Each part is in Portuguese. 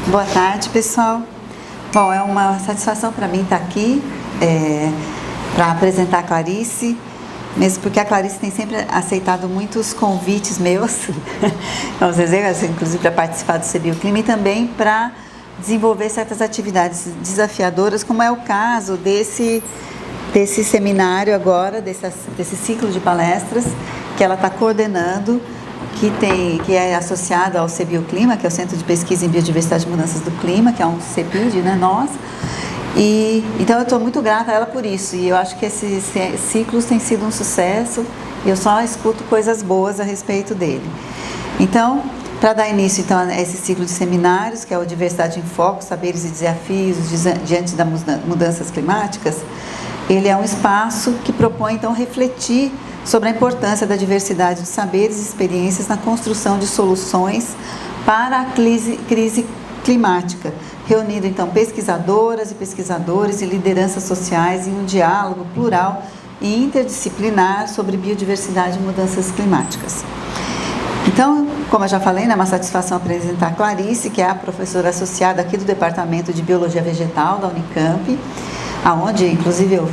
Boa tarde, pessoal. Bom, é uma satisfação para mim estar aqui para apresentar a Clarice, mesmo porque a Clarice tem sempre aceitado muitos convites meus, vamos dizer, inclusive para participar do CBioclima e também para desenvolver certas atividades desafiadoras, como é o caso desse seminário agora, desse ciclo de palestras que ela está coordenando, que é associado ao CBioclima, que é o Centro de Pesquisa em Biodiversidade e Mudanças do Clima, que é um CEPID, né, nós. E então eu estou muito grata a ela por isso, e eu acho que esses ciclos têm sido um sucesso, e eu só escuto coisas boas a respeito dele. Então, para dar início então, a esse ciclo de seminários, que é o Diversidade em Foco, Saberes e Desafios diante das mudanças climáticas, ele é um espaço que propõe então refletir sobre a importância da diversidade de saberes e experiências na construção de soluções para a crise climática, reunindo então pesquisadoras e pesquisadores e lideranças sociais em um diálogo plural e interdisciplinar sobre biodiversidade e mudanças climáticas. Então, como eu já falei, é uma satisfação apresentar a Clarice, que é a professora associada aqui do Departamento de Biologia Vegetal da Unicamp, aonde inclusive eu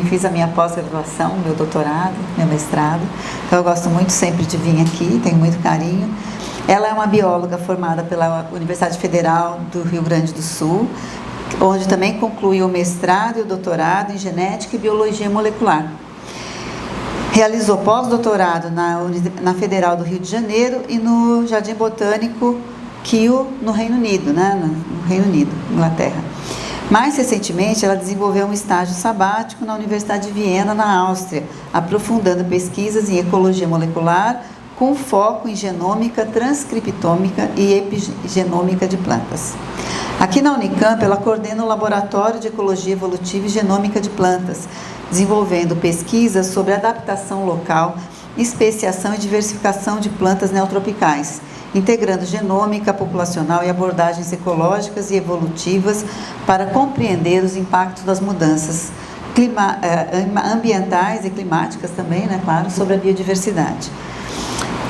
fiz a minha pós-graduação, meu doutorado, meu mestrado, então eu gosto muito sempre de vir aqui, tenho muito carinho. Ela é uma bióloga formada pela Universidade Federal do Rio Grande do Sul, onde também concluiu o mestrado e o doutorado em Genética e Biologia Molecular. Realizou pós-doutorado na Federal do Rio de Janeiro e no Jardim Botânico Kew, no Reino Unido, no Reino Unido, Inglaterra. Mais recentemente, ela desenvolveu um estágio sabático na Universidade de Viena, na Áustria, aprofundando pesquisas em ecologia molecular, com foco em genômica, transcriptômica e epigenômica de plantas. Aqui na Unicamp, ela coordena o Laboratório de Ecologia Evolutiva e Genômica de Plantas, desenvolvendo pesquisas sobre adaptação local, especiação e diversificação de plantas neotropicais, integrando genômica populacional e abordagens ecológicas e evolutivas para compreender os impactos das mudanças ambientais e climáticas também, claro, sobre a biodiversidade.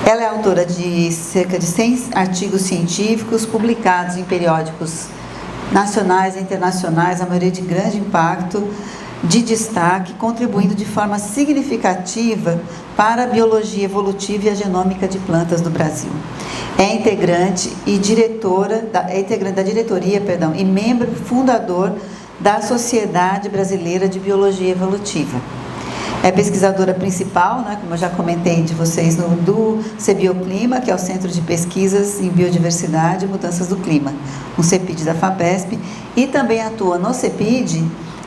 Ela é autora de cerca de 100 artigos científicos publicados em periódicos nacionais e internacionais, a maioria de grande impacto, de destaque, contribuindo de forma significativa para a biologia evolutiva e a genômica de plantas do Brasil. É integrante da diretoria e membro fundador da Sociedade Brasileira de Biologia Evolutiva. É pesquisadora principal, como eu já comentei de vocês, do CBioclima, que é o Centro de Pesquisas em Biodiversidade e Mudanças do Clima, um CEPID da FAPESP, e também atua no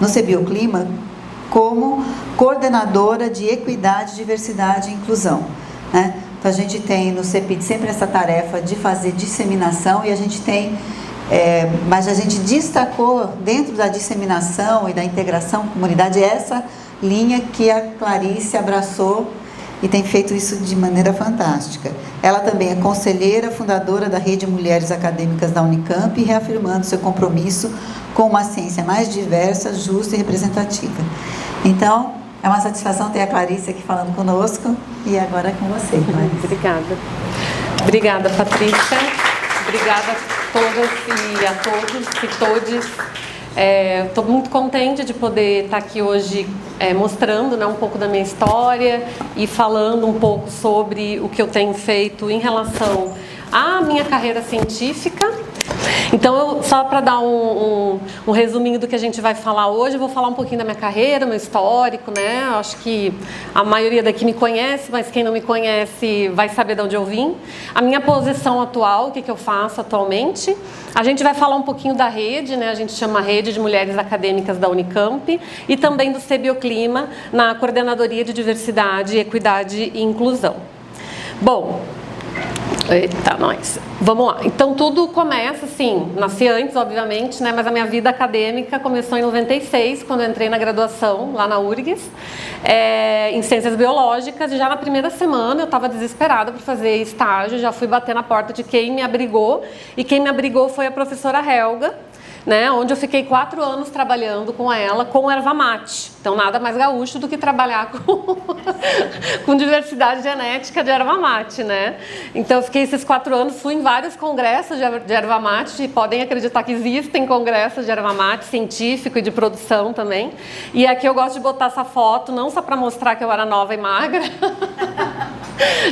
CBioclima, como coordenadora de Equidade, Diversidade e Inclusão. Então, a gente tem no CEPID sempre essa tarefa de fazer disseminação, e a gente tem, mas a gente destacou dentro da disseminação e da integração com a comunidade essa linha que a Clarice abraçou e tem feito isso de maneira fantástica. Ela também é conselheira, fundadora da Rede Mulheres Acadêmicas da Unicamp, reafirmando seu compromisso com uma ciência mais diversa, justa e representativa. Então, é uma satisfação ter a Clarice aqui falando conosco, e agora é com você, Clarice. Obrigada. Obrigada, Patrícia. Obrigada a todas e a todos e todes. Estou muito contente de poder estar aqui hoje mostrando um pouco da minha história e falando um pouco sobre o que eu tenho feito em relação à minha carreira científica. Então, só para dar um resuminho do que a gente vai falar hoje, eu vou falar um pouquinho da minha carreira, meu histórico, Acho que a maioria daqui me conhece, mas quem não me conhece vai saber de onde eu vim. A minha posição atual, o que eu faço atualmente. A gente vai falar um pouquinho da rede, A gente chama Rede de Mulheres Acadêmicas da Unicamp, e também do CBioclima, na Coordenadoria de Diversidade, Equidade e Inclusão. Bom, eita, nós. Vamos lá. Então, tudo começa, assim, nasci antes, obviamente, mas a minha vida acadêmica começou em 96, quando eu entrei na graduação, lá na URGS, em Ciências Biológicas, e já na primeira semana eu estava desesperada por fazer estágio, já fui bater na porta de quem me abrigou, e quem me abrigou foi a professora Helga, né, onde eu fiquei 4 anos trabalhando com ela com erva mate. Então, nada mais gaúcho do que trabalhar com diversidade genética de erva mate, né? Então, eu fiquei esses 4 anos, fui em vários congressos de erva mate, e podem acreditar que existem congressos de erva mate científico e de produção também. E aqui eu gosto de botar essa foto, não só para mostrar que eu era nova e magra,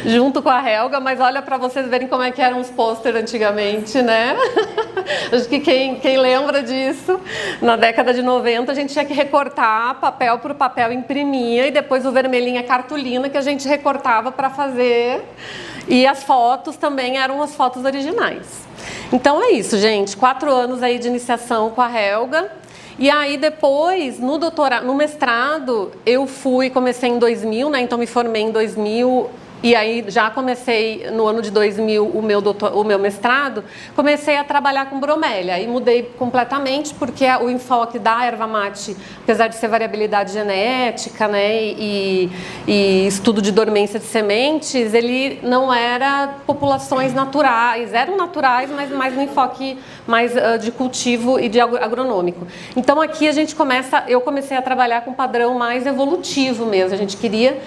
junto com a Helga, mas olha para vocês verem como é que eram os pôster antigamente, né? Acho que quem lembra disso, na década de 90 a gente tinha que recortar papel por papel, imprimia, e depois o vermelhinho é cartolina que a gente recortava para fazer, e as fotos também eram as fotos originais. Então é isso, gente, 4 anos aí de iniciação com a Helga. E aí depois, no mestrado, eu comecei em 2000, né? Então me formei em 2000. E aí já comecei no ano de 2000 o meu mestrado, comecei a trabalhar com bromélia e mudei completamente porque o enfoque da erva mate, apesar de ser variabilidade genética, né, e estudo de dormência de sementes, ele não era populações naturais, eram naturais, mas mais no enfoque mais de cultivo e de agronômico. Então aqui eu comecei a trabalhar com um padrão mais evolutivo mesmo, a gente queria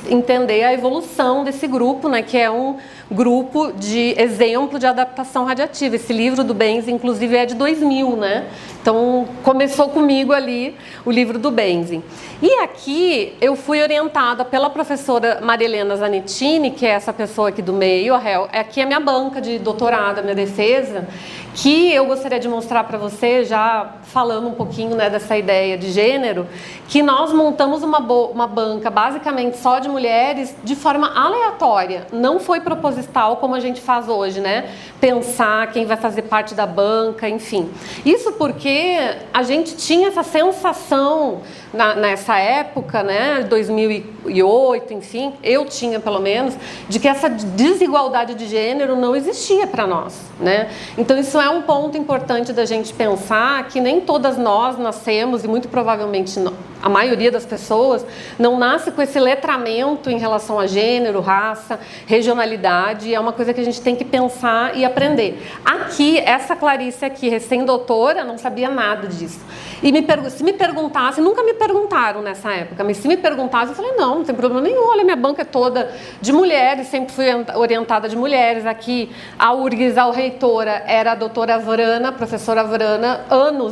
entender a evolução desse grupo, né, que é um grupo de exemplo de adaptação radiativa. Esse livro do Benzen, inclusive, é de 2000, né? Então, começou comigo ali o livro do Benzen. E aqui eu fui orientada pela professora Marilena Zanettini, que é essa pessoa aqui do meio, aqui é a minha banca de doutorado, a minha defesa, que eu gostaria de mostrar para você, já falando um pouquinho, né, dessa ideia de gênero, que nós montamos uma banca basicamente só de mulheres de forma aleatória, não foi proposital como a gente faz hoje, né? Pensar quem vai fazer parte da banca, enfim. Isso porque a gente tinha essa sensação nessa época, né, 2008, enfim, eu tinha pelo menos, de que essa desigualdade de gênero não existia para nós, né? Então isso é um ponto importante da gente pensar, que nem todas nós nascemos, e muito provavelmente a maioria das pessoas não nasce com esse letramento em relação a gênero, raça, regionalidade, é uma coisa que a gente tem que pensar e aprender. Aqui, essa Clarice aqui, recém-doutora, não sabia nada disso. E se me perguntassem, nunca me perguntaram nessa época, mas se me perguntassem, eu falei, não tem problema nenhum, olha, minha banca é toda de mulheres, sempre fui orientada de mulheres. Aqui, a URGS, a reitora, era a doutora Vrana, professora Vrana,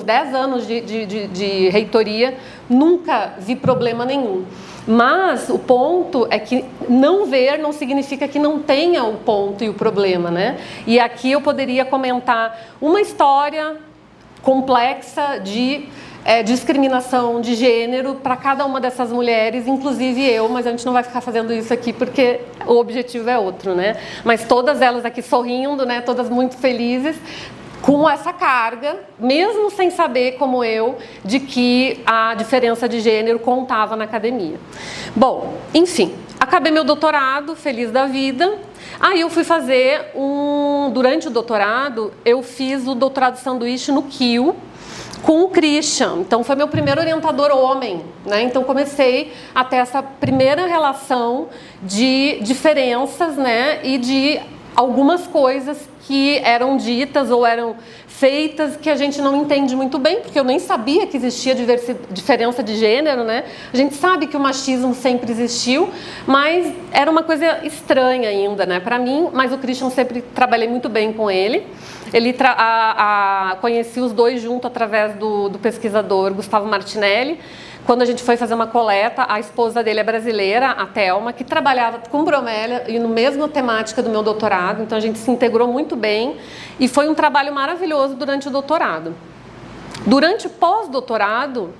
10 anos de reitoria, nunca vi problema nenhum. Mas o ponto é que não ver não significa que não tenha o ponto e o problema, né? E aqui eu poderia comentar uma história complexa de discriminação de gênero para cada uma dessas mulheres, inclusive eu, mas a gente não vai ficar fazendo isso aqui porque o objetivo é outro, né? Mas todas elas aqui sorrindo, né? Todas muito felizes, com essa carga, mesmo sem saber, como eu, de que a diferença de gênero contava na academia. Bom, enfim, acabei meu doutorado, feliz da vida. Aí eu fui fazer durante o doutorado, eu fiz o doutorado sanduíche no KIU, com o Christian. Então foi meu primeiro orientador homem, né? Então comecei a ter essa primeira relação de diferenças, né? E de algumas coisas que eram ditas ou eram feitas que a gente não entende muito bem, porque eu nem sabia que existia diferença de gênero, né? A gente sabe que o machismo sempre existiu, mas era uma coisa estranha ainda, né, para mim. Mas o Christian, sempre trabalhei muito bem com ele. Conheci os dois junto através do pesquisador Gustavo Martinelli. Quando a gente foi fazer uma coleta, a esposa dele é brasileira, a Thelma, que trabalhava com bromélia e no mesmo temática do meu doutorado, então a gente se integrou muito bem e foi um trabalho maravilhoso durante o doutorado. Durante o pós-doutorado,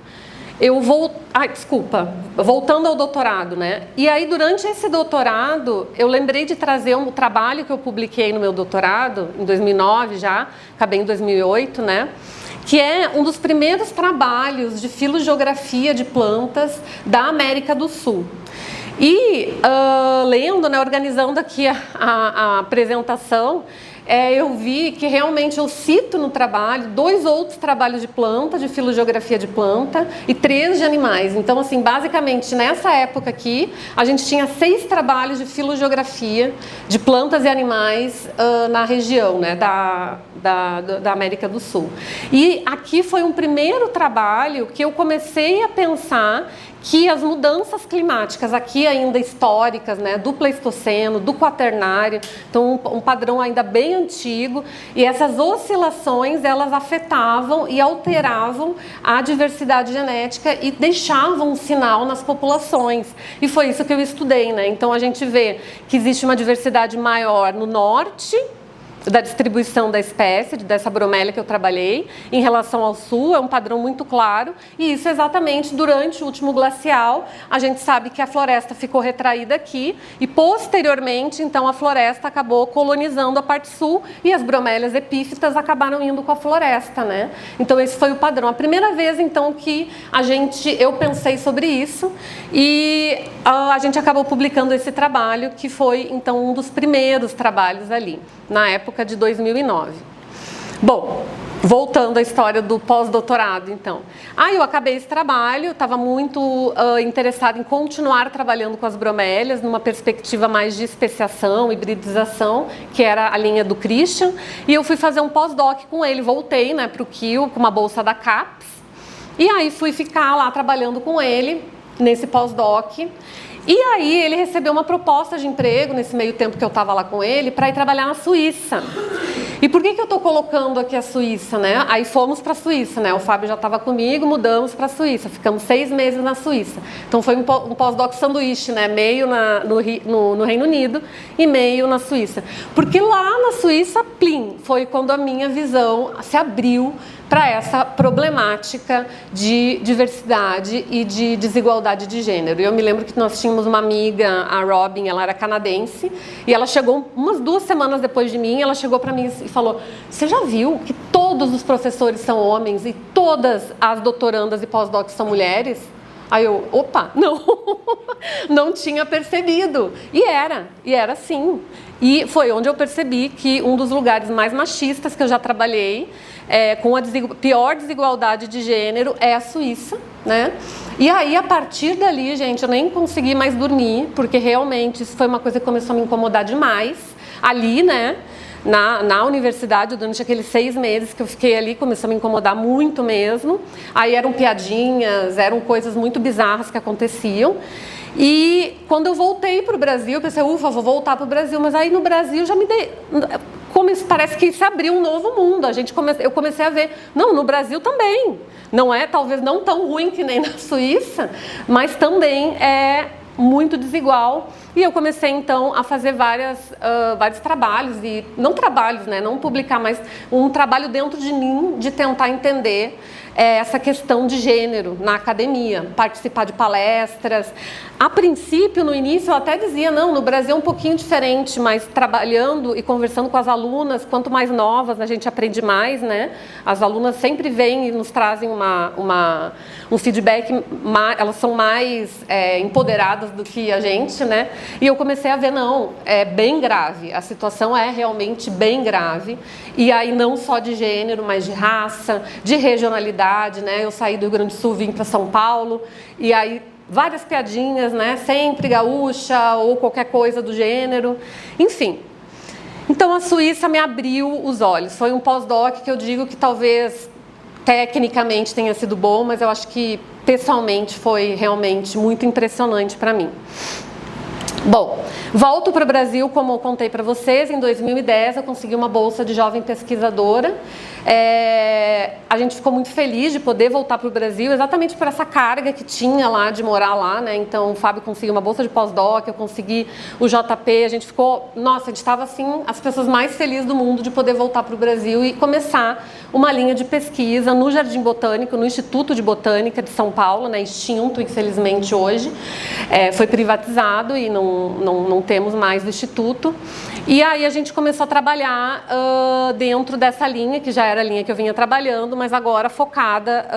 voltando ao doutorado, né? E aí, durante esse doutorado, eu lembrei de trazer um trabalho que eu publiquei no meu doutorado, em 2009 já, acabei em 2008, né? Que é um dos primeiros trabalhos de filogeografia de plantas da América do Sul. E lendo, né, organizando aqui a apresentação, eu vi que realmente eu cito no trabalho 2 outros trabalhos de planta, de filogeografia de planta, e 3 de animais. Então, assim, basicamente, nessa época aqui, a gente tinha 6 trabalhos de filogeografia de plantas e animais na região, né, da América do Sul. E aqui foi um primeiro trabalho que eu comecei a pensar que as mudanças climáticas aqui ainda históricas, né, do Pleistoceno, do Quaternário, então um padrão ainda bem antigo, e essas oscilações elas afetavam e alteravam a diversidade genética e deixavam um sinal nas populações. E foi isso que eu estudei, né? Então a gente vê que existe uma diversidade maior no norte da distribuição da espécie, dessa bromélia que eu trabalhei, em relação ao sul, é um padrão muito claro, e isso exatamente durante o último glacial, a gente sabe que a floresta ficou retraída aqui, e posteriormente, então, a floresta acabou colonizando a parte sul, e as bromélias epífitas acabaram indo com a floresta, né? Então, esse foi o padrão. A primeira vez, então, que eu pensei sobre isso, e a gente acabou publicando esse trabalho, que foi, então, um dos primeiros trabalhos ali, na época de 2009. Bom, voltando à história do pós-doutorado, então. Eu acabei esse trabalho, estava muito interessada em continuar trabalhando com as bromélias, numa perspectiva mais de especiação, hibridização, que era a linha do Christian, e eu fui fazer um pós-doc com ele, voltei, né, para o Kiel, com uma bolsa da CAPES, e aí fui ficar lá trabalhando com ele, nesse pós-doc. E aí ele recebeu uma proposta de emprego, nesse meio tempo que eu estava lá com ele, para ir trabalhar na Suíça. E por que eu estou colocando aqui a Suíça, né? Aí fomos para a Suíça, né? O Fábio já estava comigo, mudamos para a Suíça. Ficamos 6 meses na Suíça. Então foi um pós-doc sanduíche, né? Meio no Reino Unido e meio na Suíça. Porque lá na Suíça, plim, foi quando a minha visão se abriu para essa problemática de diversidade e de desigualdade de gênero. Eu me lembro que nós tínhamos uma amiga, a Robin, ela era canadense, e ela chegou umas 2 semanas depois de mim, ela chegou para mim e falou: você já viu que todos os professores são homens e todas as doutorandas e pós-docs são mulheres? Aí eu, opa, não tinha percebido. E era sim. E foi onde eu percebi que um dos lugares mais machistas que eu já trabalhei, com a pior desigualdade de gênero, é a Suíça, né? E aí, a partir dali, gente, eu nem consegui mais dormir, porque realmente isso foi uma coisa que começou a me incomodar demais. Ali, né? Na universidade, durante aqueles 6 meses que eu fiquei ali, começou a me incomodar muito mesmo. Aí eram piadinhas, eram coisas muito bizarras que aconteciam. E quando eu voltei para o Brasil, eu pensei, ufa, vou voltar para o Brasil. Mas aí no Brasil já me dei... Parece que se abriu um novo mundo. Eu comecei a ver, não, no Brasil também. Não é, talvez não tão ruim que nem na Suíça, mas também é muito desigual. E eu comecei, então, a fazer vários trabalhos, e não trabalhos, né, não publicar, mas um trabalho dentro de mim de tentar entender essa questão de gênero na academia, participar de palestras. A princípio, no início, eu até dizia, não, no Brasil é um pouquinho diferente, mas trabalhando e conversando com as alunas, quanto mais novas a gente aprende mais, né? As alunas sempre vêm e nos trazem um feedback, elas são mais empoderadas do que a gente, né? E eu comecei a ver, não, é bem grave, a situação é realmente bem grave, e aí não só de gênero, mas de raça, de regionalidade, né? Eu saí do Rio Grande do Sul, vim para São Paulo, e aí várias piadinhas, né? Sempre gaúcha ou qualquer coisa do gênero, enfim. Então a Suíça me abriu os olhos, foi um pós-doc que eu digo que talvez tecnicamente tenha sido bom, mas eu acho que pessoalmente foi realmente muito impressionante para mim. Bom, volto para o Brasil, como eu contei para vocês, em 2010 eu consegui uma bolsa de jovem pesquisadora. A gente ficou muito feliz de poder voltar para o Brasil, exatamente por essa carga que tinha lá de morar lá, né? Então o Fábio conseguiu uma bolsa de pós-doc, eu consegui o JP, a gente ficou, nossa, a gente estava assim, as pessoas mais felizes do mundo de poder voltar para o Brasil e começar uma linha de pesquisa no Jardim Botânico, no Instituto de Botânica de São Paulo, né? Extinto, infelizmente, hoje. Foi privatizado e não temos mais o Instituto. E aí a gente começou a trabalhar dentro dessa linha, que já era a linha que eu vinha trabalhando, mas agora focada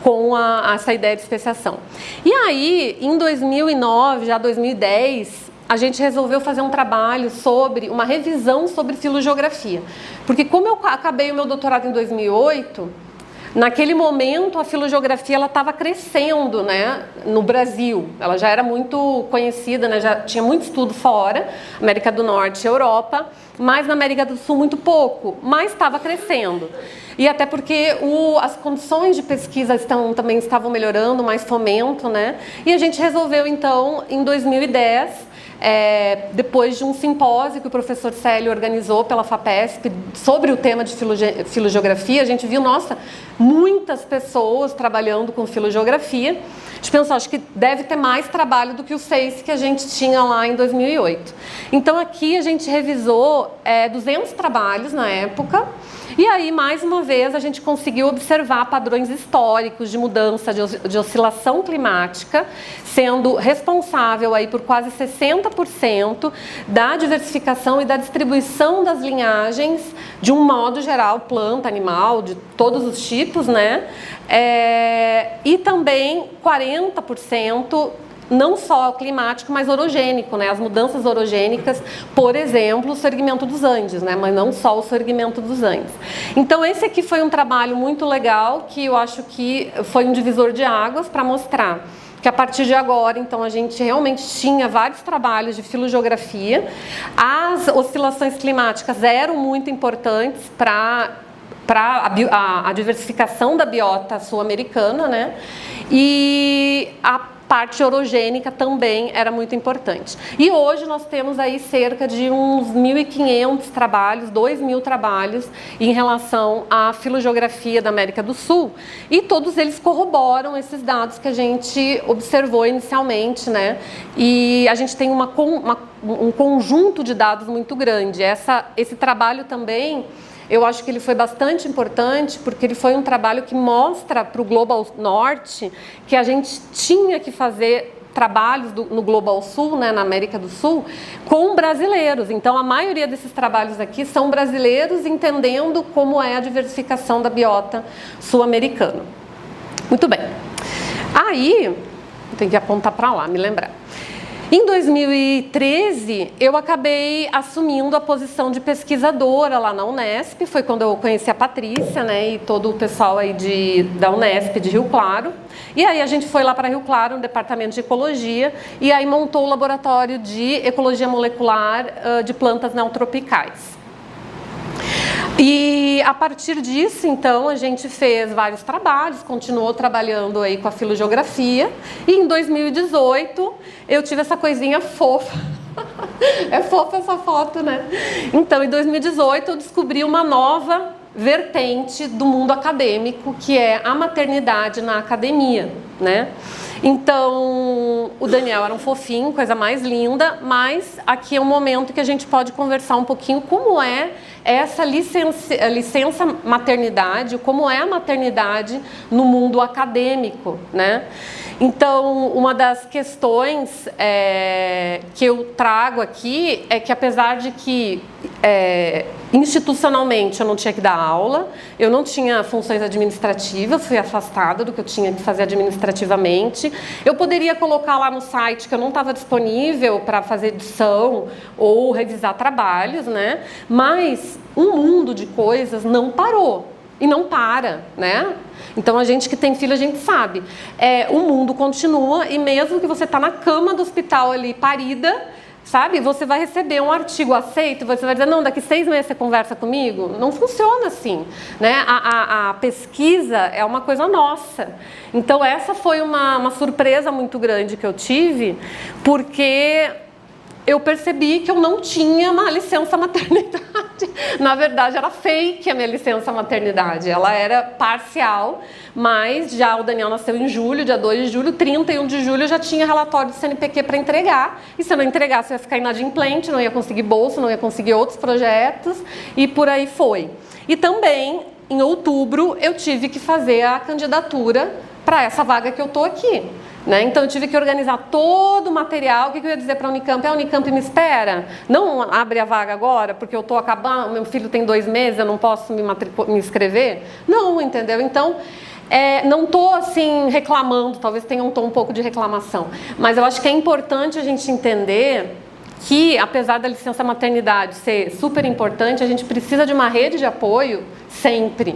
com essa ideia de especiação. E aí, em 2009, já 2010, a gente resolveu fazer um trabalho sobre, uma revisão sobre filogeografia. Porque como eu acabei o meu doutorado em 2008, naquele momento a filogeografia ela estava crescendo, né, no Brasil. Ela já era muito conhecida, né, já tinha muito estudo fora, América do Norte e Europa, mas na América do Sul muito pouco, mas estava crescendo. E até porque as condições de pesquisa também estavam melhorando, mais fomento, né? E a gente resolveu, então, em 2010, depois de um simpósio que o professor Célio organizou pela FAPESP sobre o tema de filogeografia, a gente viu, nossa, muitas pessoas trabalhando com filogeografia. A gente pensou, acho que deve ter mais trabalho do que os 6 que a gente tinha lá em 2008. Então, aqui a gente revisou 200 trabalhos na época. E aí, mais uma vez, a gente conseguiu observar padrões históricos de mudança de oscilação climática, sendo responsável aí por quase 60% da diversificação e da distribuição das linhagens, de um modo geral, planta, animal, de todos os tipos, né? E também 40% não só climático, mas orogênico, né? As mudanças orogênicas, por exemplo, o segmento dos Andes, né? Mas não só o segmento dos Andes. Então, esse aqui foi um trabalho muito legal, que eu acho que foi um divisor de águas para mostrar que a partir de agora, então, a gente realmente tinha vários trabalhos de filogeografia. As oscilações climáticas eram muito importantes para a diversificação da biota sul-americana, né? E a parte orogênica também era muito importante. E hoje nós temos aí cerca de uns 1.500 trabalhos, 2.000 trabalhos em relação à filogeografia da América do Sul, e todos eles corroboram esses dados que a gente observou inicialmente, né? E a gente tem um conjunto de dados muito grande. Esse trabalho também, eu acho que ele foi bastante importante, porque ele foi um trabalho que mostra para o Global Norte que a gente tinha que fazer trabalhos no Global Sul, né, na América do Sul, com brasileiros. Então, a maioria desses trabalhos aqui são brasileiros entendendo como é a diversificação da biota sul-americana. Muito bem. Aí, tem que apontar para lá, me lembrar. Em 2013, eu acabei assumindo a posição de pesquisadora lá na Unesp. Foi quando eu conheci a Patrícia, né, e todo o pessoal aí da Unesp de Rio Claro. E aí a gente foi lá para Rio Claro, no departamento de ecologia, e aí montou o laboratório de ecologia molecular de plantas neotropicais. E a partir disso, então, a gente fez vários trabalhos, continuou trabalhando aí com a filogeografia, e em 2018 eu tive essa coisinha fofa. É fofa essa foto, né? Então, em 2018 eu descobri uma nova vertente do mundo acadêmico, que é a maternidade na academia, né? Então, o Daniel era um fofinho, coisa mais linda, mas aqui é um momento que a gente pode conversar um pouquinho como é essa licença maternidade, como é a maternidade no mundo acadêmico, né? Então, uma das questões que eu trago aqui é que, apesar de que institucionalmente eu não tinha que dar aula, eu não tinha funções administrativas, fui afastada do que eu tinha que fazer administrativamente. Eu poderia colocar lá no site que eu não estava disponível para fazer edição ou revisar trabalhos, né? Mas um mundo de coisas não parou. E não para, né? Então, a gente que tem filho, a gente sabe. O mundo continua, e mesmo que você está na cama do hospital ali, parida, sabe? Você vai receber um artigo aceito, você vai dizer, não, daqui 6 meses você conversa comigo. Não funciona assim, né? A pesquisa é uma coisa nossa. Então, essa foi uma surpresa muito grande que eu tive, porque eu percebi que eu não tinha uma licença maternidade. Na verdade, era fake a minha licença maternidade. Ela era parcial, mas já o Daniel nasceu em julho, dia 2 de julho, 31 de julho eu já tinha relatório do CNPq para entregar. E se eu não entregasse, eu ia ficar inadimplente, não ia conseguir bolsa, não ia conseguir outros projetos, e por aí foi. E também, em outubro, eu tive que fazer a candidatura para essa vaga que eu estou aqui. Né? Então, eu tive que organizar todo o material. O que eu ia dizer para a Unicamp? A Unicamp me espera? Não abre a vaga agora, porque eu estou acabando, meu filho tem 2 meses, eu não posso me inscrever? Não, entendeu? Então, não estou assim reclamando, talvez tenha um tom um pouco de reclamação, mas eu acho que é importante a gente entender que, apesar da licença maternidade ser super importante, a gente precisa de uma rede de apoio sempre.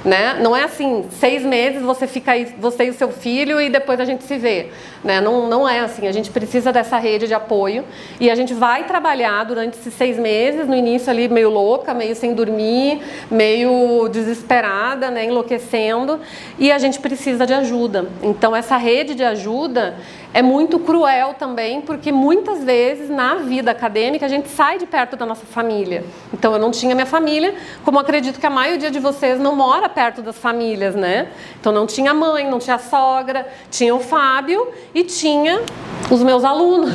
Né? Não é assim, 6 meses você fica aí, você e o seu filho, e depois a gente se vê, né? Não é assim, a gente precisa dessa rede de apoio e a gente vai trabalhar durante esses 6 meses, no início ali meio louca, meio sem dormir, meio desesperada, né? Enlouquecendo, e a gente precisa de ajuda. Então essa rede de ajuda é muito cruel também, porque muitas vezes na vida acadêmica a gente sai de perto da nossa família. Então eu não tinha minha família, como acredito que a maioria de vocês não mora perto das famílias, né? Então não tinha mãe, não tinha sogra, tinha o Fábio e tinha os meus alunos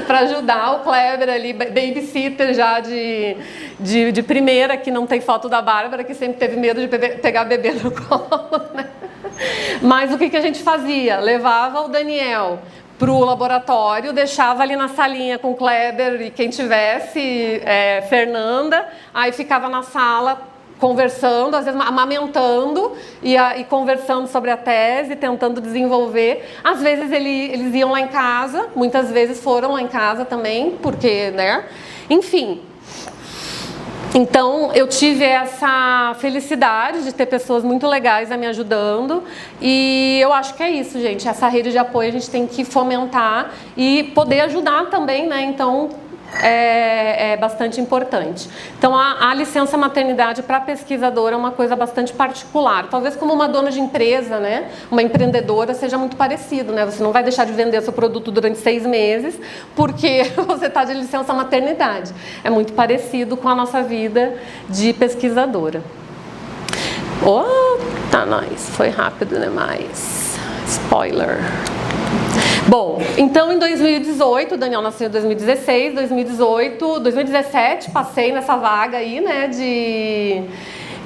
para ajudar o Kleber ali, babysitter já de primeira, que não tem foto da Bárbara, que sempre teve medo de pegar bebê no colo, né? Mas o que a gente fazia? Levava o Daniel para o laboratório, deixava ali na salinha com o Kleber e quem tivesse, Fernanda, aí ficava na sala conversando, às vezes amamentando e conversando sobre a tese, tentando desenvolver. Às vezes eles iam lá em casa, muitas vezes foram lá em casa também, porque, né? Enfim. Então, eu tive essa felicidade de ter pessoas muito legais me ajudando e eu acho que é isso, gente. Essa rede de apoio a gente tem que fomentar e poder ajudar também, né? Então, é bastante importante. Então, a licença maternidade para pesquisadora é uma coisa bastante particular. Talvez como uma dona de empresa, né? Uma empreendedora seja muito parecido, né? Você não vai deixar de vender seu produto durante 6 meses porque você está de licença maternidade. É muito parecido com a nossa vida de pesquisadora. Oh, tá nice. Foi rápido demais. Spoiler. Bom, então em 2018, o Daniel nasceu em 2016, 2017, passei nessa vaga aí, né,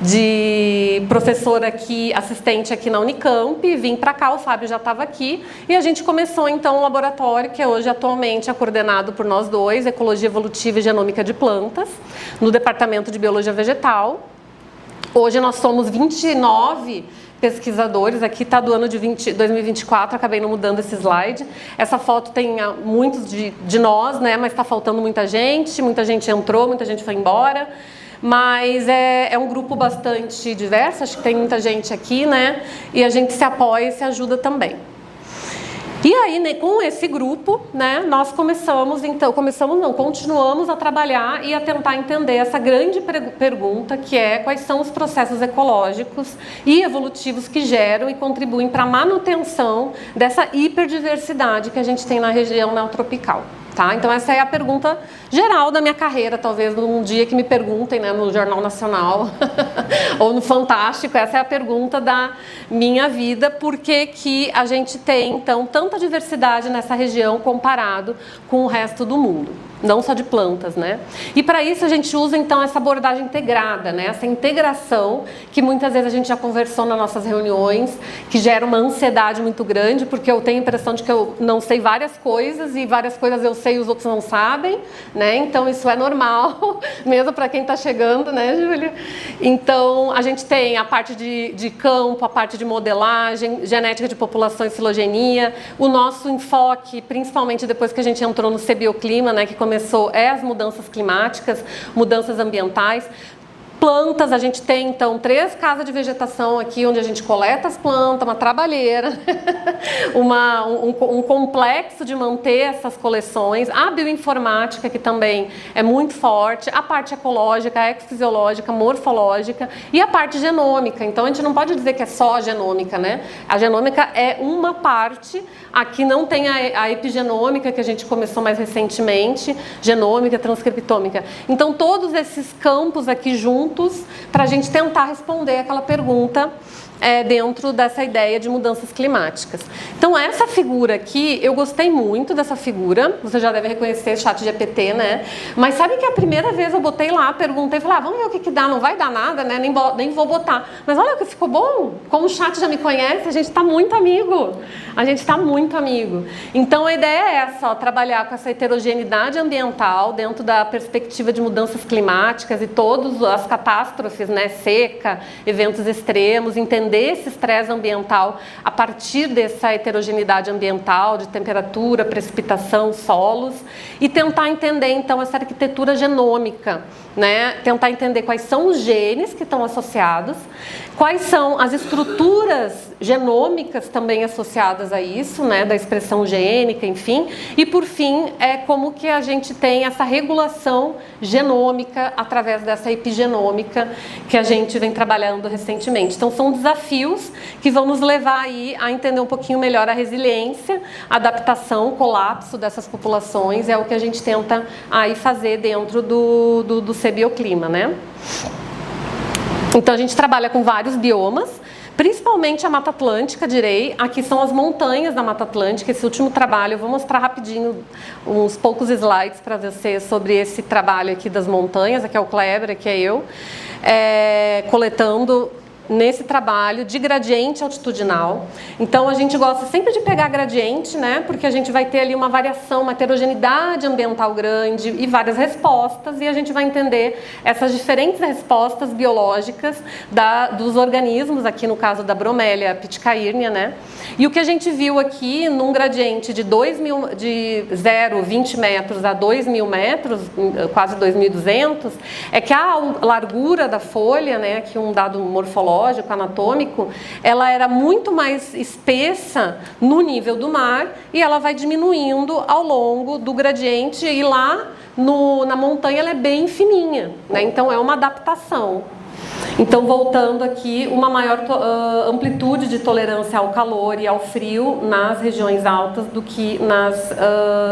de professora aqui, assistente aqui na Unicamp, vim para cá, o Fábio já estava aqui, e a gente começou então um laboratório que hoje atualmente é coordenado por nós dois, Ecologia Evolutiva e Genômica de Plantas, no Departamento de Biologia Vegetal. Hoje nós somos 29 pesquisadores, aqui está do ano de 2024, acabei não mudando esse slide. Essa foto tem muitos de nós, né, mas está faltando muita gente entrou, muita gente foi embora, mas é um grupo bastante diverso, acho que tem muita gente aqui, né, e a gente se apoia e se ajuda também. E aí, né, com esse grupo, né, nós continuamos a trabalhar e a tentar entender essa grande pergunta, que é quais são os processos ecológicos e evolutivos que geram e contribuem para a manutenção dessa hiperdiversidade que a gente tem na região neotropical. Tá? Então essa é a pergunta geral da minha carreira, talvez num dia que me perguntem, né, no Jornal Nacional ou no Fantástico, essa é a pergunta da minha vida, por que a gente tem então tanta diversidade nessa região comparado com o resto do mundo, não só de plantas, né? E para isso a gente usa então essa abordagem integrada, né? Essa integração que muitas vezes a gente já conversou nas nossas reuniões, que gera uma ansiedade muito grande, porque eu tenho a impressão de que eu não sei várias coisas e várias coisas eu sei e os outros não sabem, né? Então isso é normal, mesmo para quem está chegando, né, Júlia? Então a gente tem a parte de campo, a parte de modelagem, genética de população e filogenia, o nosso enfoque, principalmente depois que a gente entrou no Cbioclima, né, que começou, as mudanças climáticas, mudanças ambientais. Plantas, a gente tem então 3 casas de vegetação aqui, onde a gente coleta as plantas, uma trabalheira, um complexo de manter essas coleções, a bioinformática, que também é muito forte, a parte ecológica, a ecofisiológica, morfológica e a parte genômica. Então a gente não pode dizer que é só a genômica, né? A genômica é uma parte, aqui não tem a epigenômica, que a gente começou mais recentemente, genômica, transcriptômica. Então todos esses campos aqui juntos, para a gente tentar responder aquela pergunta dentro dessa ideia de mudanças climáticas. Então essa figura aqui, eu gostei muito dessa figura, você já deve reconhecer ChatGPT, né? Mas sabe que a primeira vez eu botei lá, perguntei, falei, vamos ver o que dá, não vai dar nada, né? Nem vou botar. Mas olha que ficou bom, como o chat já me conhece, a gente está muito amigo. A gente está muito amigo. Então a ideia é essa, trabalhar com essa heterogeneidade ambiental dentro da perspectiva de mudanças climáticas e todas as catástrofes, né? Seca, eventos extremos, entender entender esse estresse ambiental a partir dessa heterogeneidade ambiental, de temperatura, precipitação, solos, e tentar entender, então, essa arquitetura genômica, né? Tentar entender quais são os genes que estão associados, quais são as estruturas genômicas também associadas a isso, né? Da expressão gênica, enfim, e por fim, como que a gente tem essa regulação genômica através dessa epigenômica que a gente vem trabalhando recentemente. Então, são desafios que vão nos levar aí a entender um pouquinho melhor a resiliência, a adaptação, o colapso dessas populações, é o que a gente tenta aí fazer dentro do C-Bioclima, né? Então, a gente trabalha com vários biomas, principalmente a Mata Atlântica, direi. Aqui são as montanhas da Mata Atlântica. Esse último trabalho, eu vou mostrar rapidinho uns poucos slides para vocês sobre esse trabalho aqui das montanhas. Aqui é o Kleber, aqui é eu, coletando nesse trabalho de gradiente altitudinal. Então, a gente gosta sempre de pegar gradiente, né? Porque a gente vai ter ali uma variação, uma heterogeneidade ambiental grande e várias respostas, e a gente vai entender essas diferentes respostas biológicas dos organismos, aqui no caso da bromélia pitcairnea, né? E o que a gente viu aqui, num gradiente de 0,20 metros a 2.000 metros, quase 2.200, é que a largura da folha, né? Aqui um dado morfológico, anatômico, ela era muito mais espessa no nível do mar e ela vai diminuindo ao longo do gradiente, e lá na montanha ela é bem fininha, né? Então é uma adaptação. Então, voltando aqui, uma maior amplitude de tolerância ao calor e ao frio nas regiões altas do que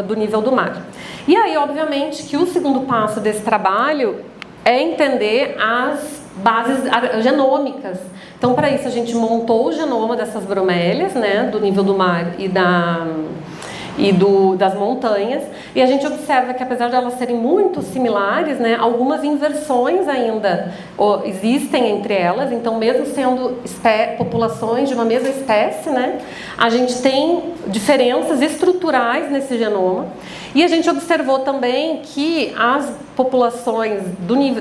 do nível do mar. E aí, obviamente, que o segundo passo desse trabalho é entender as bases genômicas. Então, para isso, a gente montou o genoma dessas bromélias, né, do nível do mar das montanhas, e a gente observa que, apesar de elas serem muito similares, né, algumas inversões ainda existem entre elas. Então, mesmo sendo populações de uma mesma espécie, né, a gente tem diferenças estruturais nesse genoma. E a gente observou também que as populações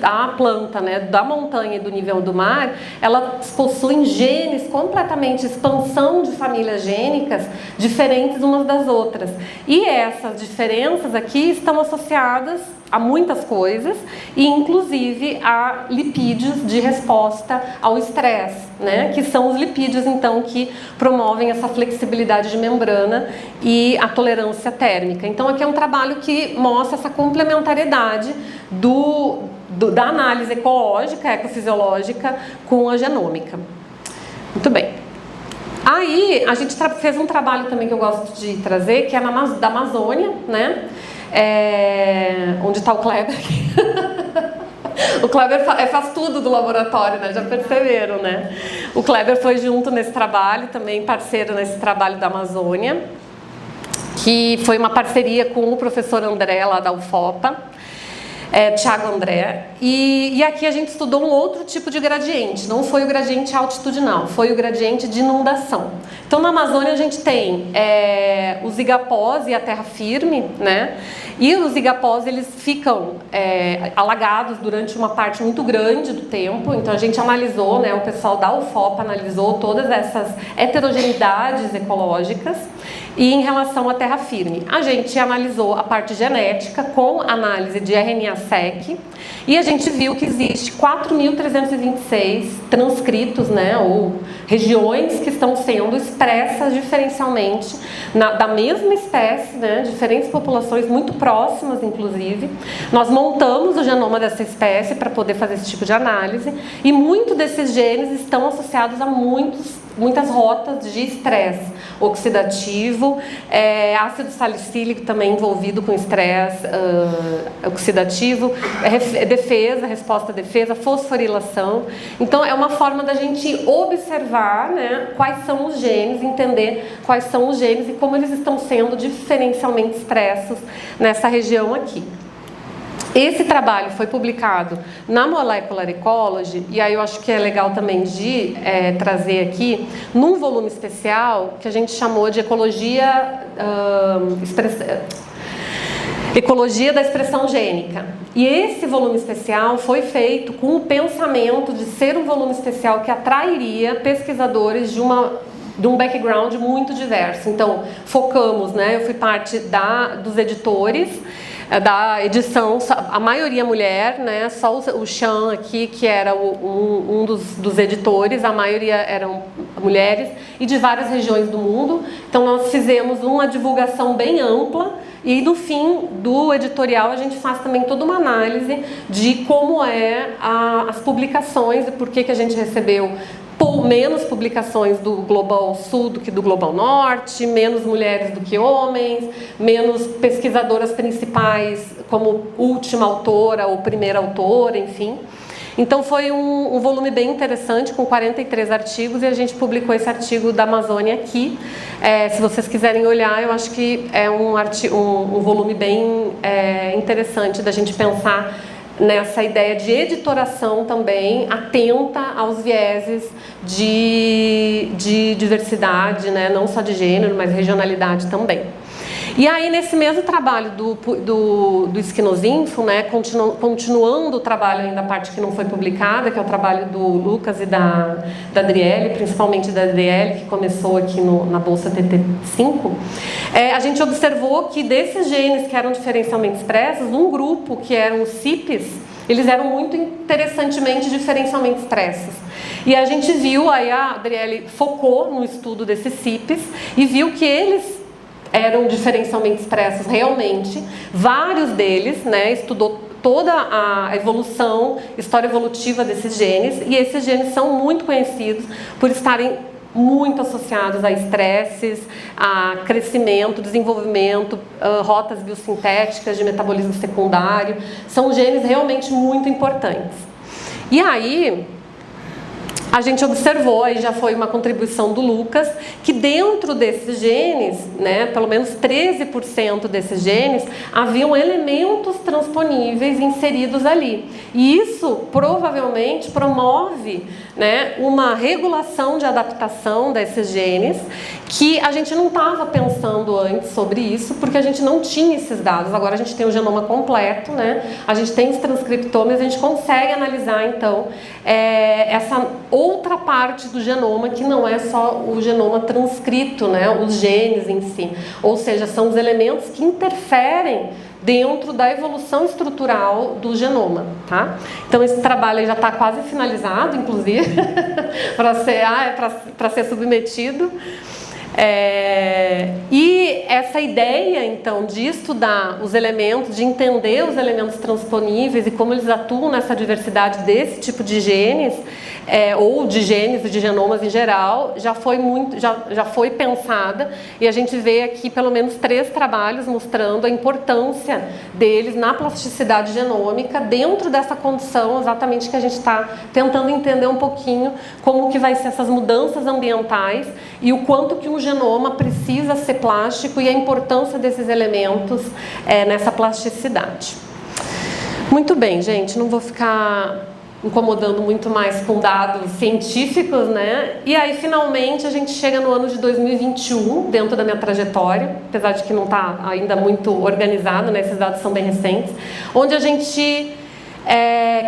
a planta, né, da montanha e do nível do mar, elas possuem genes completamente, expansão de famílias gênicas diferentes umas das outras. E essas diferenças aqui estão associadas a muitas coisas, e inclusive a lipídios de resposta ao estresse, né? Que são os lipídios, então, que promovem essa flexibilidade de membrana e a tolerância térmica. Então, aqui é um trabalho que mostra essa complementariedade da análise ecológica, ecofisiológica, com a genômica. Muito bem. Aí, a gente fez um trabalho também que eu gosto de trazer, que é da Amazônia, né? Onde está o Kleber aqui. O Kleber faz tudo do laboratório, né? Já perceberam, né? O Kleber foi junto nesse trabalho, também parceiro nesse trabalho da Amazônia, que foi uma parceria com o professor André, lá da UFOPA. Thiago André, e aqui a gente estudou um outro tipo de gradiente, não foi o gradiente altitudinal, foi o gradiente de inundação. Então, na Amazônia a gente tem os igapós e a terra firme, né? E os igapós, eles ficam alagados durante uma parte muito grande do tempo. Então, a gente analisou, né, o pessoal da UFOPA analisou todas essas heterogeneidades ecológicas. E em relação à terra firme, a gente analisou a parte genética com análise de RNA-seq, e a gente viu que existe 4.326 transcritos, né, ou regiões que estão sendo expressas diferencialmente da mesma espécie, né, diferentes populações muito próximas, inclusive. Nós montamos o genoma dessa espécie para poder fazer esse tipo de análise, e muitos desses genes estão associados a muitas rotas de estresse oxidativo, ácido salicílico também envolvido com estresse oxidativo, resposta à defesa, fosforilação. Então, é uma forma da gente observar, né, quais são os genes, entender quais são os genes e como eles estão sendo diferencialmente expressos nessa região aqui. Esse trabalho foi publicado na Molecular Ecology, e aí eu acho que é legal também de trazer aqui, num volume especial que a gente chamou de Ecologia Ecologia da expressão gênica. E esse volume especial foi feito com o pensamento de ser um volume especial que atrairia pesquisadores de um background muito diverso. Então, focamos, né? Eu fui parte dos editores da edição, a maioria mulher, né? Só o Sean aqui, que era um dos editores, a maioria eram mulheres e de várias regiões do mundo. Então, nós fizemos uma divulgação bem ampla. E no fim do editorial a gente faz também toda uma análise de como as publicações e por que a gente recebeu menos publicações do Global Sul do que do Global Norte, menos mulheres do que homens, menos pesquisadoras principais como última autora ou primeira autora, enfim. Então foi um volume bem interessante, com 43 artigos, e a gente publicou esse artigo da Amazônia aqui. Se vocês quiserem olhar, eu acho que é um volume bem interessante da gente pensar nessa ideia de editoração também, atenta aos vieses de diversidade, né? Não só de gênero, mas regionalidade também. E aí, nesse mesmo trabalho do Esquinozinfo, né, continuando o trabalho ainda, a parte que não foi publicada, que é o trabalho do Lucas e da Adriele, principalmente da Adriele, que começou aqui na Bolsa TT5, a gente observou que desses genes que eram diferencialmente expressos, um grupo que eram os CIPs, eles eram muito interessantemente diferencialmente expressos. E a gente viu, aí a Adriele focou no estudo desses CIPs e viu que eles eram diferencialmente expressos realmente. Vários deles, né, estudou toda a evolução, história evolutiva desses genes, e esses genes são muito conhecidos por estarem muito associados a estresses, a crescimento, desenvolvimento, rotas biosintéticas de metabolismo secundário. São genes realmente muito importantes. E aí a gente observou, aí já foi uma contribuição do Lucas, que dentro desses genes, né, pelo menos 13% desses genes, haviam elementos transponíveis inseridos ali. E isso provavelmente promove, né, uma regulação de adaptação desses genes, que a gente não estava pensando antes sobre isso, porque a gente não tinha esses dados. Agora a gente tem o genoma completo, né, a gente tem os transcriptomes, a gente consegue analisar então essa outra parte do genoma, que não é só o genoma transcrito, né, os genes em si, ou seja, são os elementos que interferem dentro da evolução estrutural do genoma, tá? Então esse trabalho já está quase finalizado, inclusive, para ser submetido. E essa ideia, então, de estudar os elementos, de entender os elementos transponíveis e como eles atuam nessa diversidade desse tipo de genes, ou de genes e de genomas em geral, já foi pensada, e a gente vê aqui pelo menos 3 trabalhos mostrando a importância deles na plasticidade genômica dentro dessa condição exatamente que a gente está tentando entender um pouquinho como que vai ser essas mudanças ambientais e o quanto que um genoma precisa ser plástico e a importância desses elementos nessa plasticidade. Muito bem, gente, não vou ficar incomodando muito mais com dados científicos, né? E aí, finalmente, a gente chega no ano de 2021, dentro da minha trajetória, apesar de que não está ainda muito organizado, né? Esses dados são bem recentes, onde a gente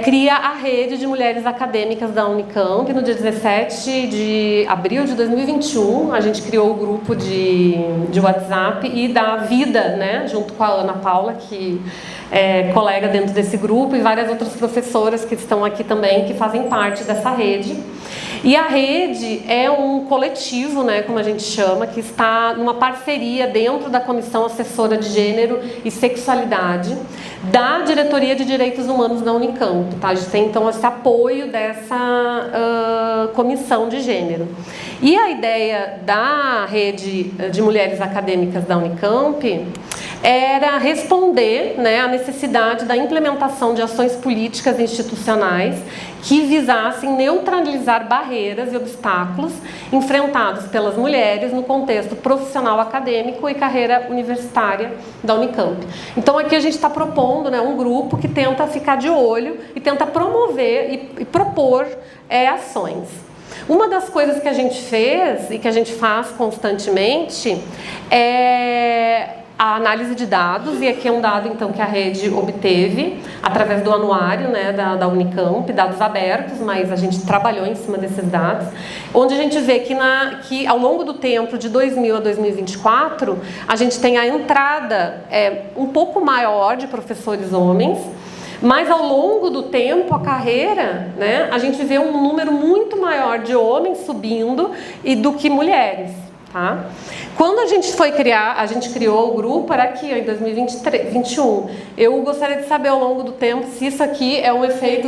cria a rede de mulheres acadêmicas da Unicamp. No dia 17 de abril de 2021, a gente criou o grupo de WhatsApp e da Vida, né, junto com a Ana Paula, que é colega dentro desse grupo, e várias outras professoras que estão aqui também, que fazem parte dessa rede. E a rede é um coletivo, né, como a gente chama, que está numa parceria dentro da Comissão Assessora de Gênero e Sexualidade da Diretoria de Direitos Humanos da Unicamp, tá? A gente tem então esse apoio dessa comissão de gênero. E a ideia da rede de mulheres acadêmicas da Unicamp era responder, né, à necessidade da implementação de ações políticas e institucionais que visassem neutralizar barreiras e obstáculos enfrentados pelas mulheres no contexto profissional acadêmico e carreira universitária da Unicamp. Então aqui a gente está propondo, né, um grupo que tenta ficar de olho e tenta promover e propor ações. Uma das coisas que a gente fez e que a gente faz constantemente é a análise de dados, e aqui é um dado então que a rede obteve através do anuário, né, da Unicamp, dados abertos, mas a gente trabalhou em cima desses dados, onde a gente vê que ao longo do tempo, de 2000 a 2024, a gente tem a entrada um pouco maior de professores homens, mas ao longo do tempo, a carreira, né, a gente vê um número muito maior de homens subindo do que mulheres. Tá? Quando a gente criou o grupo, era aqui em 2021. Eu gostaria de saber ao longo do tempo se isso aqui é um efeito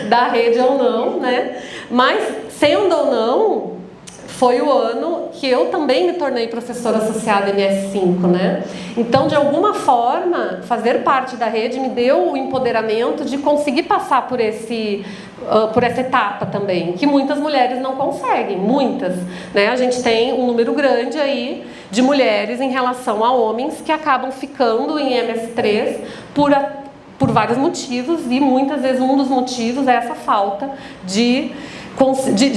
da rede ou não, né? Mas, sendo ou não, foi o ano que eu também me tornei professora associada MS5, né? Então, de alguma forma, fazer parte da rede me deu o empoderamento de conseguir passar por essa etapa também, que muitas mulheres não conseguem, muitas, né? A gente tem um número grande aí de mulheres em relação a homens que acabam ficando em MS3 por vários motivos, e muitas vezes um dos motivos é essa falta de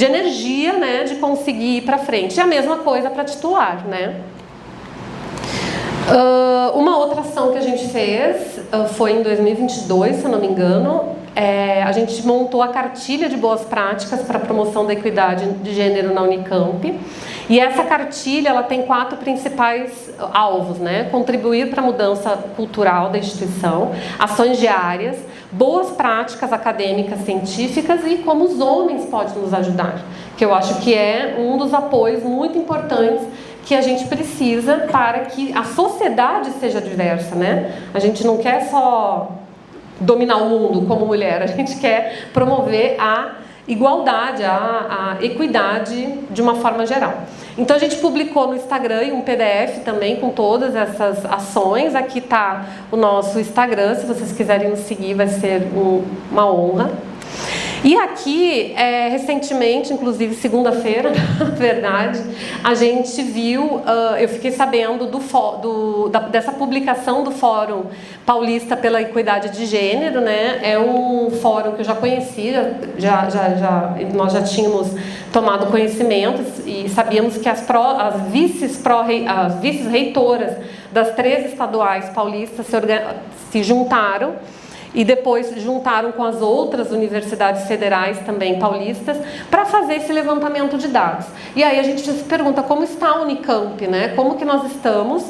energia, né, de conseguir ir para frente. E a mesma coisa para titular, né? Uma outra ação que a gente fez foi em 2022, se eu não me engano. A gente montou a cartilha de boas práticas para a promoção da equidade de gênero na Unicamp. E essa cartilha, ela tem 4 principais alvos, né? Contribuir para a mudança cultural da instituição, ações diárias, boas práticas acadêmicas científicas e como os homens podem nos ajudar, que eu acho que é um dos apoios muito importantes que a gente precisa para que a sociedade seja diversa, né? A gente não quer só dominar o mundo como mulher, a gente quer promover a igualdade, a equidade de uma forma geral. Então a gente publicou no Instagram um PDF também com todas essas ações. Aqui está o nosso Instagram, se vocês quiserem nos seguir vai ser uma honra. E aqui, recentemente, inclusive segunda-feira, na verdade, a gente viu, eu fiquei sabendo dessa publicação do Fórum Paulista pela Equidade de Gênero, né? É um fórum que eu já conhecia, nós já tínhamos tomado conhecimento e sabíamos que as vice-reitoras das 3 estaduais paulistas se juntaram e depois juntaram com as outras universidades federais também paulistas para fazer esse levantamento de dados. E aí a gente se pergunta como está a Unicamp, né? Como que nós estamos?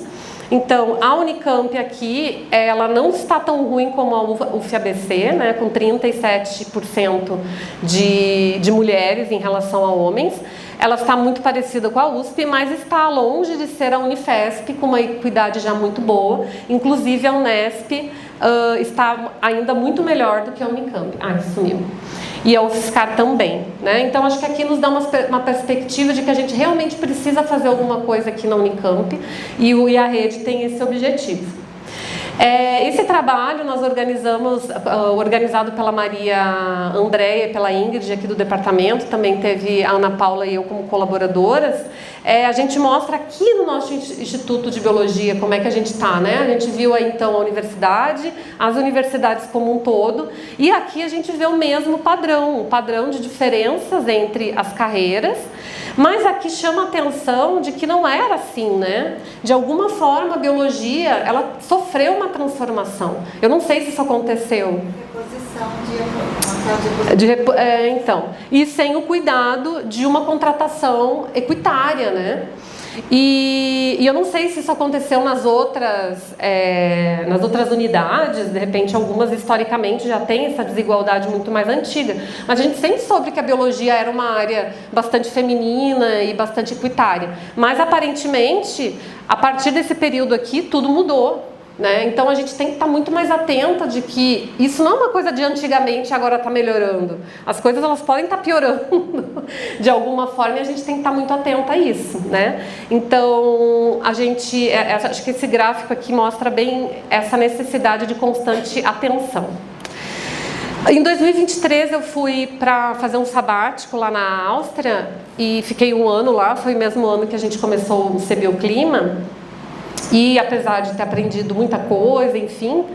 Então, a Unicamp aqui, ela não está tão ruim como a UFABC, né? Com 37% de mulheres em relação a homens. Ela está muito parecida com a USP, mas está longe de ser a Unifesp, com uma equidade já muito boa. Inclusive, a Unesp está ainda muito melhor do que a Unicamp. Sumiu. E a UFSCar também, né? Então, acho que aqui nos dá uma perspectiva de que a gente realmente precisa fazer alguma coisa aqui na Unicamp e a rede tem esse objetivo. Esse trabalho nós organizamos, organizado pela Maria Andréia e pela Ingrid aqui do departamento, também teve a Ana Paula e eu como colaboradoras. A gente mostra aqui no nosso Instituto de Biologia como é que a gente está, né? A gente viu aí então a universidade, as universidades como um todo, e aqui a gente vê o mesmo padrão, um padrão de diferenças entre as carreiras, mas aqui chama a atenção de que não era assim, né? De alguma forma a biologia, ela sofreu uma transformação. Eu não sei se isso aconteceu. Então, e sem o cuidado de uma contratação equitária, né? E eu não sei se isso aconteceu nas outras unidades, de repente algumas historicamente já têm essa desigualdade muito mais antiga, mas a gente sempre soube que a biologia era uma área bastante feminina e bastante equitária, mas aparentemente, a partir desse período aqui, tudo mudou. Né? Então a gente tem que estar muito mais atenta de que isso não é uma coisa de antigamente e agora está melhorando. As coisas elas podem estar piorando de alguma forma e a gente tem que estar muito atenta a isso, né? Então a gente, acho que esse gráfico aqui mostra bem essa necessidade de constante atenção. Em 2023 eu fui para fazer um sabático lá na Áustria e fiquei um ano lá, foi o mesmo ano que a gente começou o CBioclima. E apesar de ter aprendido muita coisa, enfim,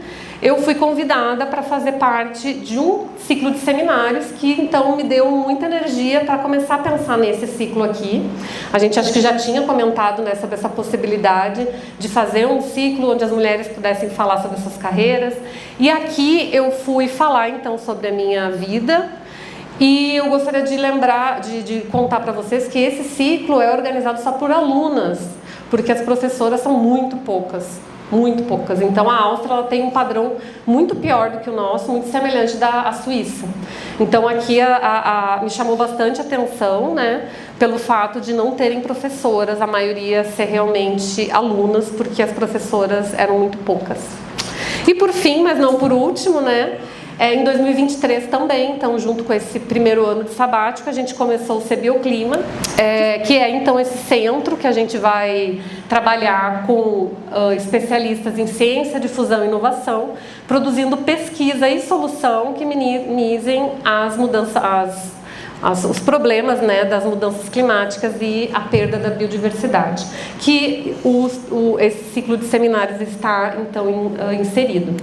eu fui convidada para fazer parte de um ciclo de seminários que então me deu muita energia para começar a pensar nesse ciclo aqui. A gente acho que já tinha comentado, né, sobre essa possibilidade de fazer um ciclo onde as mulheres pudessem falar sobre suas carreiras. E aqui eu fui falar então sobre a minha vida. E eu gostaria de lembrar, de contar para vocês que esse ciclo é organizado só por alunas, porque as professoras são muito poucas. Muito poucas. Então a Áustria ela tem um padrão muito pior do que o nosso, muito semelhante à Suíça. Então aqui me chamou bastante atenção, né, pelo fato de não terem professoras, a maioria ser realmente alunas, porque as professoras eram muito poucas. E por fim, mas não por último, né, em 2023 também, então junto com esse primeiro ano de sabático, a gente começou o CBioclima, que é então esse centro que a gente vai trabalhar com especialistas em ciência, difusão e inovação, produzindo pesquisa e solução que minimizem as mudanças, os problemas, né, das mudanças climáticas e a perda da biodiversidade, que esse ciclo de seminários está então inserido.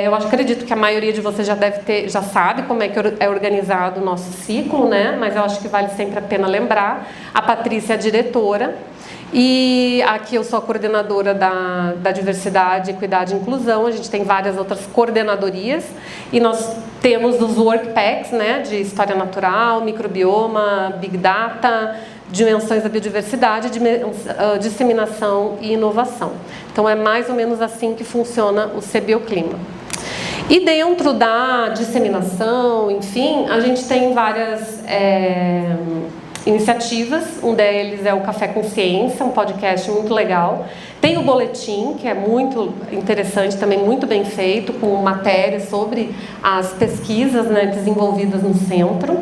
Eu acredito que a maioria de vocês já sabe como é que é organizado o nosso ciclo, né, mas eu acho que vale sempre a pena lembrar. A Patrícia é a diretora. E aqui eu sou a coordenadora da diversidade, equidade e inclusão. A gente tem várias outras coordenadorias e nós temos os workpacks, né, de história natural, microbioma, big data, dimensões da biodiversidade, disseminação e inovação. Então é mais ou menos assim que funciona o CBioclima. E dentro da disseminação, enfim, a gente tem várias iniciativas. Um deles é o Café com Ciência, um podcast muito legal. Tem o Boletim, que é muito interessante, também muito bem feito, com matérias sobre as pesquisas, né, desenvolvidas no centro.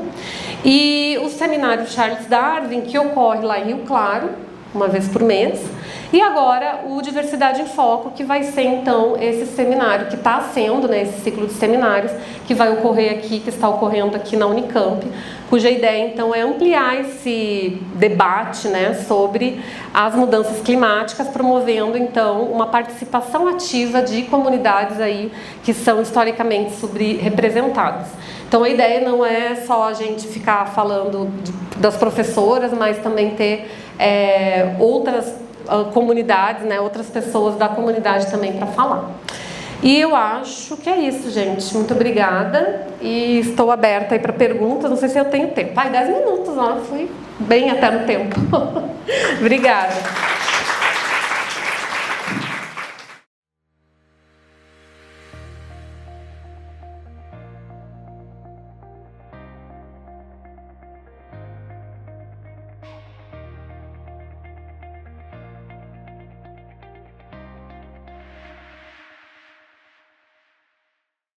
E o seminário Charles Darwin, que ocorre lá em Rio Claro, uma vez por mês. E agora o Diversidade em Foco, que vai ser então esse seminário, que está sendo, né, esse ciclo de seminários, que vai ocorrer aqui, que está ocorrendo aqui na Unicamp, cuja ideia então é ampliar esse debate, né, sobre as mudanças climáticas, promovendo então uma participação ativa de comunidades aí que são historicamente subrepresentadas. Então a ideia não é só a gente ficar falando das professoras, mas também ter outras comunidades, né, outras pessoas da comunidade também para falar. E eu acho que é isso, gente. Muito obrigada e estou aberta aí para perguntas. Não sei se eu tenho tempo. 10 minutos, ó, fui bem até no tempo. Obrigada.